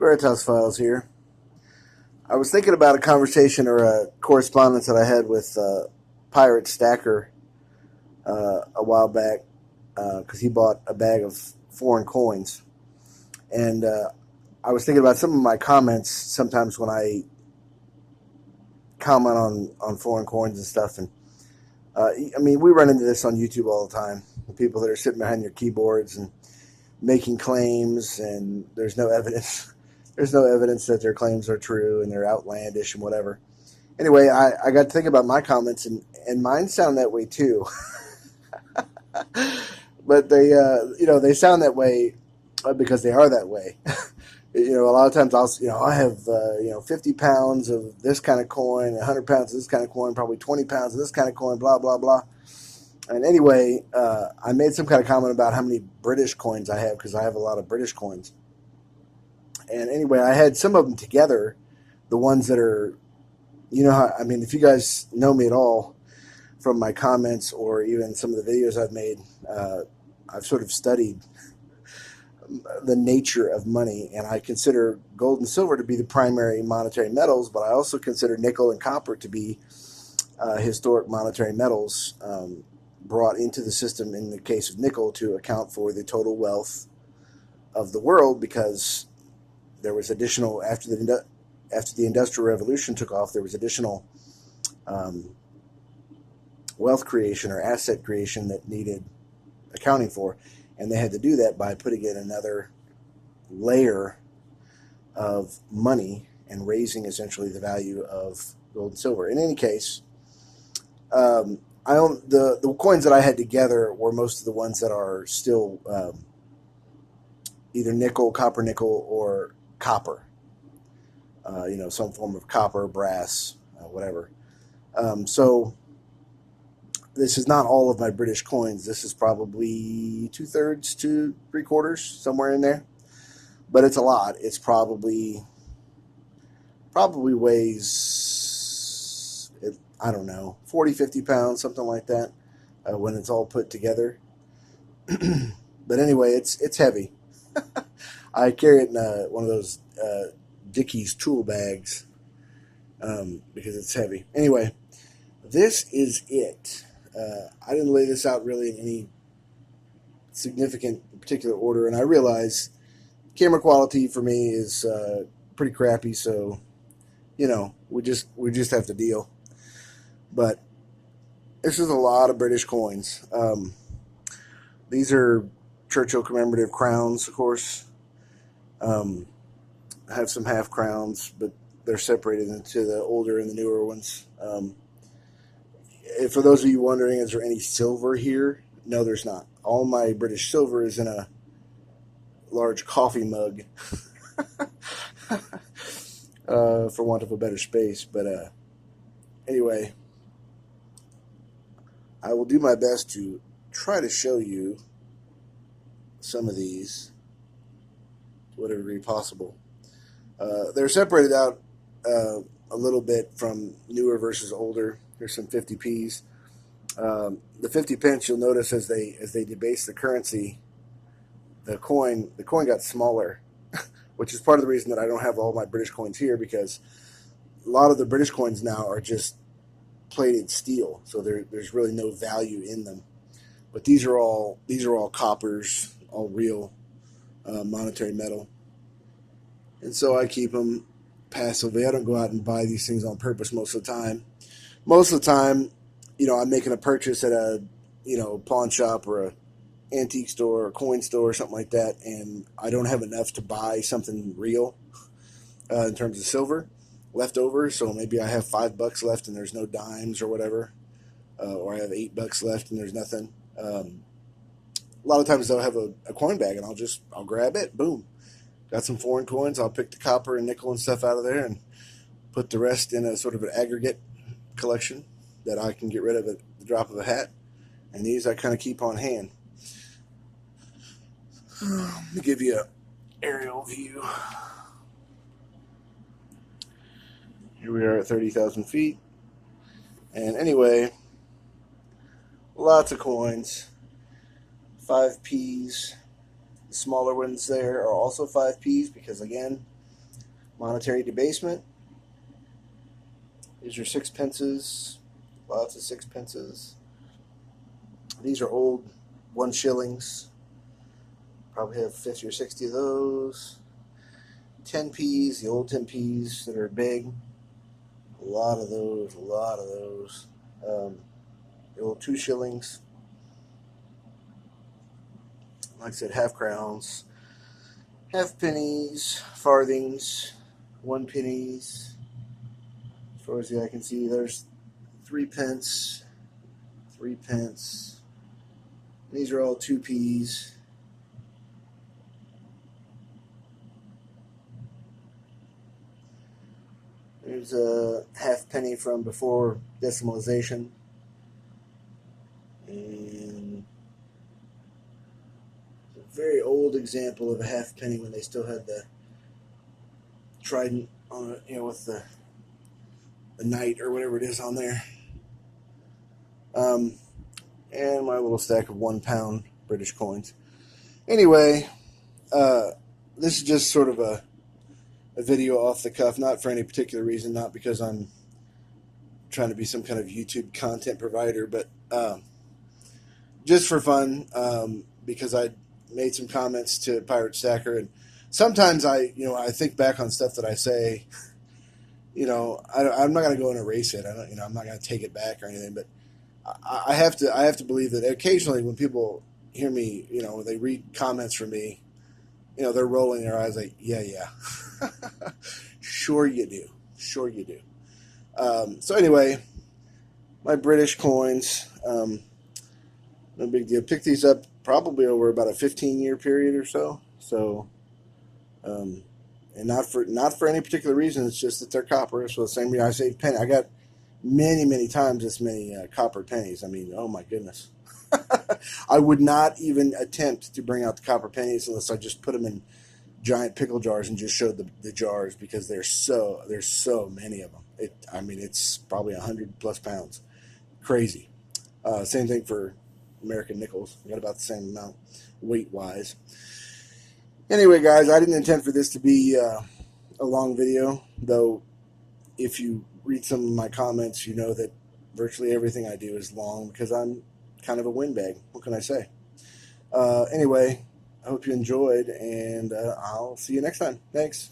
Veritasfiles here. I was thinking about a conversation or a correspondence that I had with Pirate Stacker a while back because he bought a bag of foreign coins. And I was thinking about some of my comments sometimes when I comment on foreign coins and stuff. And I mean, we run into this on YouTube all the time. People that are sitting behind your keyboards and making claims, and there's no evidence. There's no evidence that their claims are true, and they're outlandish and whatever. Anyway, I got to think about my comments, and mine sound that way too. But they sound that way because they are that way. A lot of times I have 50 pounds of this kind of coin, 100 pounds of this kind of coin, probably 20 pounds of this kind of coin, blah blah blah. And anyway, I made some kind of comment about how many British coins I have because I have a lot of British coins. And anyway, I had some of them together, the ones that are, if you guys know me at all from my comments or even some of the videos I've made, I've sort of studied the nature of money, and I consider gold and silver to be the primary monetary metals, but I also consider nickel and copper to be historic monetary metals brought into the system in the case of nickel to account for the total wealth of the world, because there was additional, after the Industrial Revolution took off, there was additional wealth creation or asset creation that needed accounting for. And they had to do that by putting in another layer of money and raising essentially the value of gold and silver. In any case, I own the coins that I had together were most of the ones that are still either nickel, or copper. Some form of copper, brass, whatever. So this is not all of my British coins. This is probably 2/3 to 3/4, somewhere in there. But it's a lot. It's probably weighs, I don't know, 40, 50 pounds, something like that, when it's all put together. But anyway, it's heavy. I carry it in one of those Dickies tool bags because it's heavy. Anyway, this is it. I didn't lay this out really in any significant particular order, and I realize camera quality for me is pretty crappy, so we just have to deal. But this is a lot of British coins. These are Churchill commemorative crowns, of course. I have some half crowns, but they're separated into the older and the newer ones. For those of you wondering, is there any silver here? No, there's not. All my British silver is in a large coffee mug, for want of a better space. But anyway, I will do my best to try to show you some of these to whatever degree possible. They're separated out a little bit from newer versus older. There's some 50p's. The 50 pence, you'll notice as they debase the currency, the coin got smaller, which is part of the reason that I don't have all my British coins here, because a lot of the British coins now are just plated steel, so there's really no value in them. But these are all coppers, all real monetary metal, and so I keep them passively. I don't go out and buy these things on purpose most of the time. Most of the time, I'm making a purchase at a pawn shop or a antique store or a coin store or something like that, and I don't have enough to buy something real in terms of silver left over. So maybe I have $5 left and there's no dimes or whatever, or I have $8 left and there's nothing. A lot of times they'll have a coin bag, and I'll grab it. Boom, got some foreign coins. I'll pick the copper and nickel and stuff out of there and put the rest in a sort of an aggregate collection that I can get rid of at the drop of a hat. And these I kind of keep on hand. Let me give you an aerial view. Here we are at 30,000 feet. And anyway, lots of coins. 5p's. The smaller ones there are also 5p's because, again, Monetary debasement. These are sixpences. Lots of sixpences. These are old 1 shillings. Probably have 50 or 60 of those. 10p's, the old 10p's that are big. A lot of those, a lot of those. The old 2 shillings. Like I said, half crowns, half pennies, farthings, 1 pennies. As far as the eye can see, there's 3 pence, 3 pence. These are all 2p's. There's a half penny from before decimalization. And a very old example of a half penny when they still had the trident on it, with the knight or whatever it is on there. And my little stack of £1 British coins. Anyway, this is just sort of a video off the cuff, not for any particular reason, not because I'm trying to be some kind of YouTube content provider, but just for fun, because I made some comments to Pirate Stacker, and sometimes I think back on stuff that I say, I'm not going to go and erase it. I'm not going to take it back or anything, but I have to believe that occasionally when people hear me, when they read comments from me, they're rolling their eyes like, yeah. Sure you do. So anyway, my British coins, no big deal. Picked these up probably over about a 15-year period or so. So, and not for any particular reason. It's just that they're copper. So the same reason I saved penny. I got many times this many copper pennies. I mean, oh my goodness. I would not even attempt to bring out the copper pennies unless I just put them in giant pickle jars and just showed the jars, because there's so many of them. It's probably 100+ pounds. Crazy. Same thing for American nickels. We got about the same amount weight-wise. Anyway, guys, I didn't intend for this to be a long video, though if you read some of my comments, you know that virtually everything I do is long because I'm kind of a windbag. What can I say? Anyway, I hope you enjoyed, and I'll see you next time. Thanks.